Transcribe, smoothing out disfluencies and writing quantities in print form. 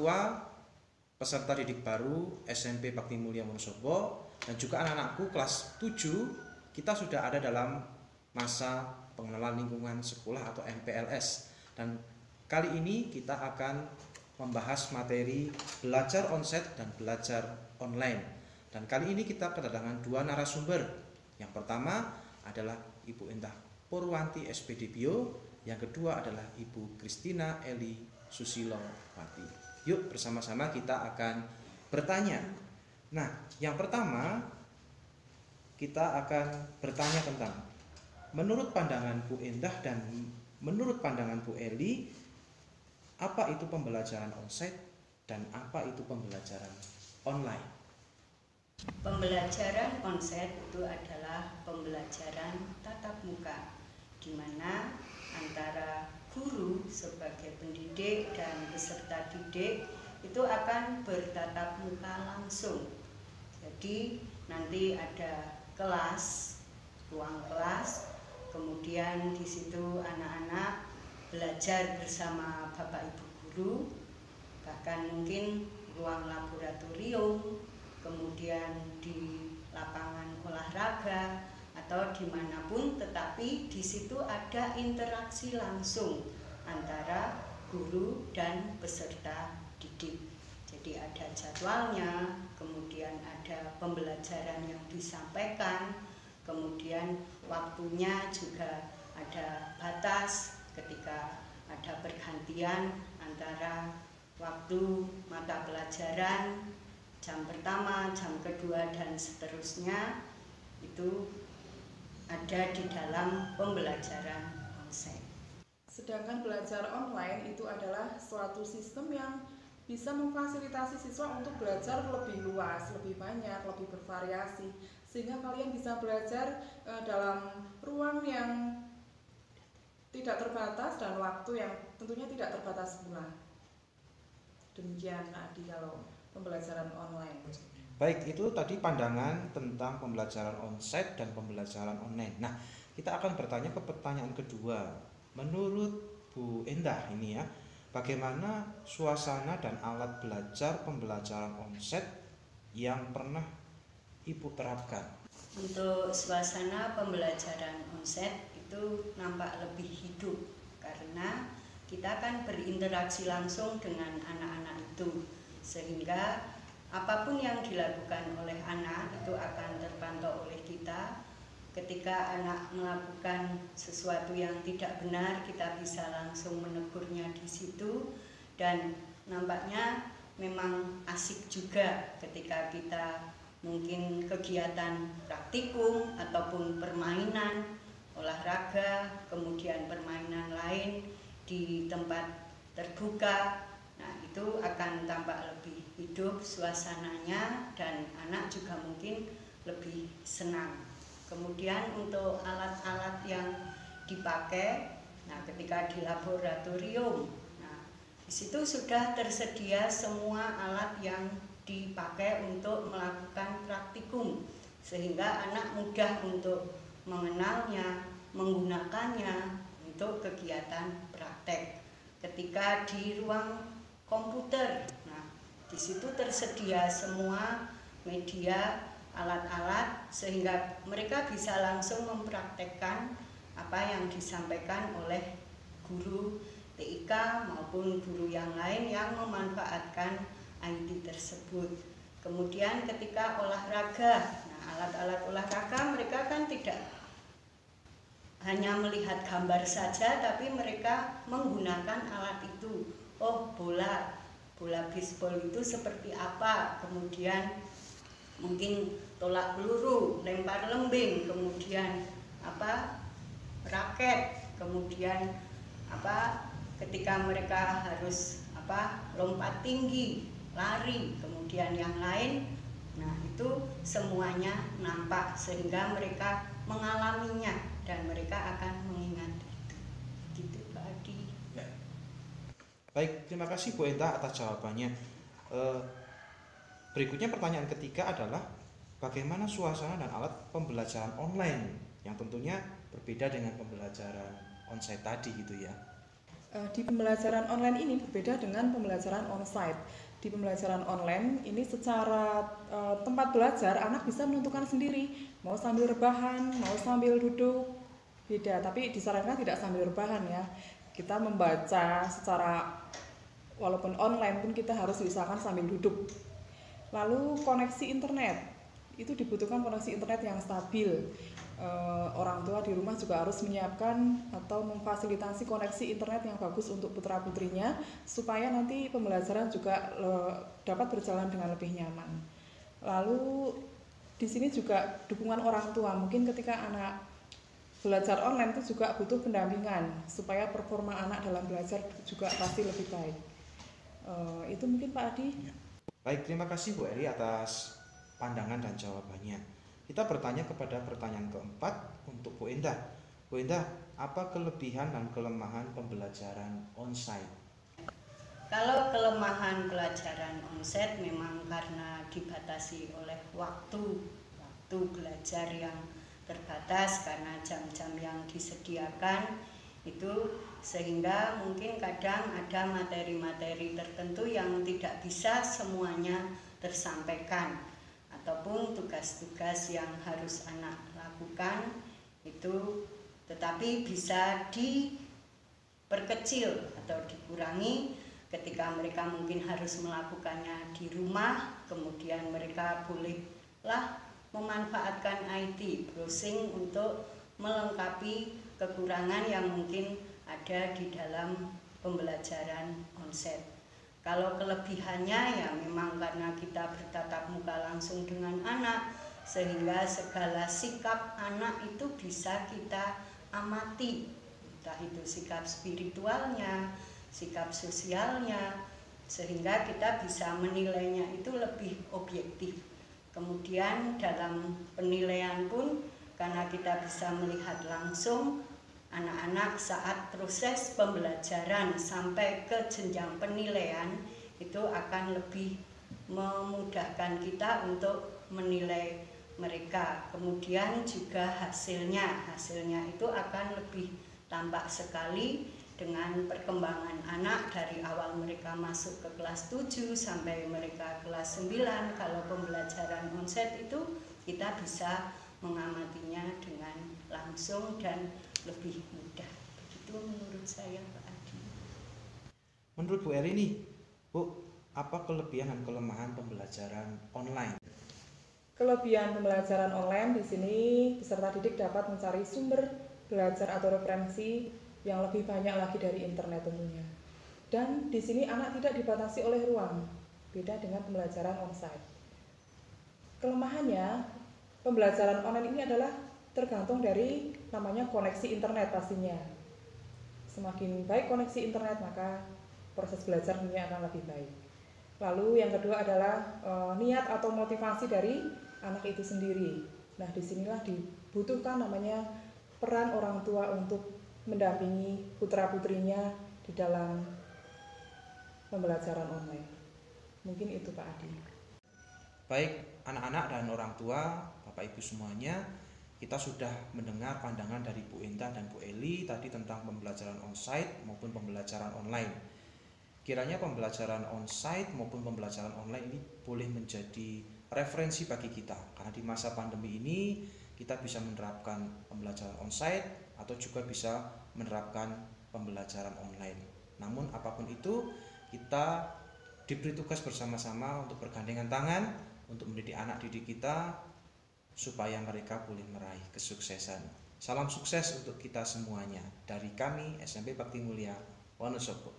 tua peserta didik baru SMP Bakti Mulia Wonosobo dan juga anak-anakku kelas 7, kita sudah ada dalam masa pengenalan lingkungan sekolah atau MPLS. Dan kali ini kita akan membahas materi belajar onsite dan belajar online. Dan kali ini kita kedatangan dua narasumber. Yang pertama adalah Ibu Endah Purwanti SPD Bio, yang kedua adalah Ibu Kristina Eli Susilowati. Yuk bersama-sama kita akan bertanya. Nah, yang pertama kita akan bertanya tentang menurut pandangan Bu Endah dan menurut pandangan Bu Eli, apa itu pembelajaran onsite dan apa itu pembelajaran online? Pembelajaran onsite itu adalah pembelajaran tatap muka, di mana antara guru sebagai pendidik dan peserta didik itu akan bertatap muka langsung. Jadi nanti ada kelas, ruang kelas, kemudian di situ anak-anak belajar bersama Bapak Ibu guru, bahkan mungkin ruang laboratorium, kemudian di lapangan olahraga atau dimanapun, tetapi di situ ada interaksi langsung antara guru dan peserta didik. Jadi ada jadwalnya, kemudian ada pembelajaran yang disampaikan, kemudian waktunya juga ada batas ketika ada pergantian antara waktu mata pelajaran, jam pertama, jam kedua, dan seterusnya, itu ada di dalam pembelajaran onsite. Sedangkan belajar online itu adalah suatu sistem yang bisa memfasilitasi siswa untuk belajar lebih luas, lebih banyak, lebih bervariasi, sehingga kalian bisa belajar dalam ruang yang tidak terbatas dan waktu yang tentunya tidak terbatas pula. Demikian Adi kalau pembelajaran online. Baik, itu tadi pandangan tentang pembelajaran onsite dan pembelajaran online. Nah, kita akan bertanya ke pertanyaan kedua. Menurut Bu Endah ini ya, bagaimana suasana dan alat belajar pembelajaran onsite yang pernah Ibu terapkan? Untuk suasana pembelajaran onsite itu nampak lebih hidup karena kita kan berinteraksi langsung dengan anak-anak itu, sehingga apapun yang dilakukan oleh anak itu akan terpantau oleh kita. Ketika anak melakukan sesuatu yang tidak benar, kita bisa langsung menegurnya di situ. Dan nampaknya memang asik juga ketika kita mungkin kegiatan praktikum ataupun permainan, olahraga, kemudian permainan lain di tempat terbuka. Nah, itu akan tampak lebih hidup suasananya dan anak juga mungkin lebih senang. Kemudian untuk alat-alat yang dipakai, nah ketika di laboratorium, nah di situ sudah tersedia semua alat yang dipakai untuk melakukan praktikum, sehingga anak mudah untuk mengenalnya, menggunakannya untuk kegiatan praktek. Ketika di ruang komputer, nah di situ tersedia semua media, alat-alat, sehingga mereka bisa langsung mempraktekkan apa yang disampaikan oleh guru TIK maupun guru yang lain yang memanfaatkan IT tersebut. Kemudian ketika olahraga, nah alat-alat olahraga mereka kan tidak hanya melihat gambar saja, tapi mereka menggunakan alat itu. Oh, bola baseball itu seperti apa, kemudian mungkin tolak peluru, lempar lembing, kemudian raket, kemudian ketika mereka harus lompat tinggi, lari, kemudian yang lain. Nah, itu semuanya nampak sehingga mereka mengalaminya dan mereka akan mengingat itu. Gitu Pak Adi. Ya. Baik, terima kasih Bu Endah atas jawabannya. Berikutnya pertanyaan ketiga adalah bagaimana suasana dan alat pembelajaran online yang tentunya berbeda dengan pembelajaran onsite tadi gitu ya. Di pembelajaran online ini berbeda dengan pembelajaran onsite. Di pembelajaran online ini secara tempat belajar anak bisa menentukan sendiri, mau sambil rebahan, mau sambil duduk, beda. Tapi disarankan tidak sambil rebahan ya. Kita membaca secara, walaupun online pun kita harus diusahakan sambil duduk. Lalu koneksi internet, itu dibutuhkan koneksi internet yang stabil. Orang tua di rumah juga harus menyiapkan atau memfasilitasi koneksi internet yang bagus untuk putra-putrinya supaya nanti pembelajaran juga dapat berjalan dengan lebih nyaman. Lalu di sini juga dukungan orang tua, mungkin ketika anak belajar online itu juga butuh pendampingan supaya performa anak dalam belajar juga pasti lebih baik. Itu mungkin Pak Adi. Baik, terima kasih Bu Eri atas pandangan dan jawabannya. Kita bertanya kepada pertanyaan keempat untuk Bu Endah. Bu Endah, apa kelebihan dan kelemahan pembelajaran onsite? Kalau kelemahan pelajaran onsite memang karena dibatasi oleh waktu belajar yang terbatas karena jam-jam yang disediakan itu, sehingga mungkin kadang ada materi-materi tertentu yang tidak bisa semuanya tersampaikan, ataupun tugas-tugas yang harus anak lakukan itu tetapi bisa diperkecil atau dikurangi ketika mereka mungkin harus melakukannya di rumah. Kemudian mereka bolehlah memanfaatkan IT browsing untuk melengkapi kekurangan yang mungkin ada di dalam pembelajaran onsite. Kalau kelebihannya ya memang karena kita bertatap muka langsung dengan anak, sehingga segala sikap anak itu bisa kita amati, entah itu sikap spiritualnya, sikap sosialnya, sehingga kita bisa menilainya itu lebih objektif. Kemudian dalam penilaian pun karena kita bisa melihat langsung anak-anak saat proses pembelajaran sampai ke jenjang penilaian, itu akan lebih memudahkan kita untuk menilai mereka. Kemudian juga hasilnya itu akan lebih tampak sekali dengan perkembangan anak dari awal mereka masuk ke kelas 7 sampai mereka kelas 9. Kalau pembelajaran onsite itu kita bisa mengamatinya dengan langsung dan lebih mudah. Begitu menurut saya, Pak Adi. Menurut Bu Eri nih, Bu, apa kelebihan dan kelemahan pembelajaran online? Kelebihan pembelajaran online di sini peserta didik dapat mencari sumber belajar atau referensi yang lebih banyak lagi dari internet tentunya. Dan di sini anak tidak dibatasi oleh ruang, beda dengan pembelajaran onsite. Kelemahannya, pembelajaran online ini adalah tergantung dari namanya koneksi internet pastinya. Semakin baik koneksi internet, maka proses belajar tentunya akan lebih baik. Lalu yang kedua adalah niat atau motivasi dari anak itu sendiri. Nah, disinilah dibutuhkan namanya peran orang tua untuk mendampingi putra-putrinya di dalam pembelajaran online. Mungkin itu Pak Adi. Baik anak-anak dan orang tua, Bapak Ibu semuanya, kita sudah mendengar pandangan dari Bu Endah dan Bu Eli tadi tentang pembelajaran onsite maupun pembelajaran online. Kiranya pembelajaran onsite maupun pembelajaran online ini boleh menjadi referensi bagi kita, karena di masa pandemi ini kita bisa menerapkan pembelajaran onsite atau juga bisa menerapkan pembelajaran online. Namun apapun itu, kita diberi tugas bersama-sama untuk bergandengan tangan untuk mendidik anak didik kita supaya mereka boleh meraih kesuksesan. Salam sukses untuk kita semuanya dari kami SMP Bakti Mulia Wonosobo.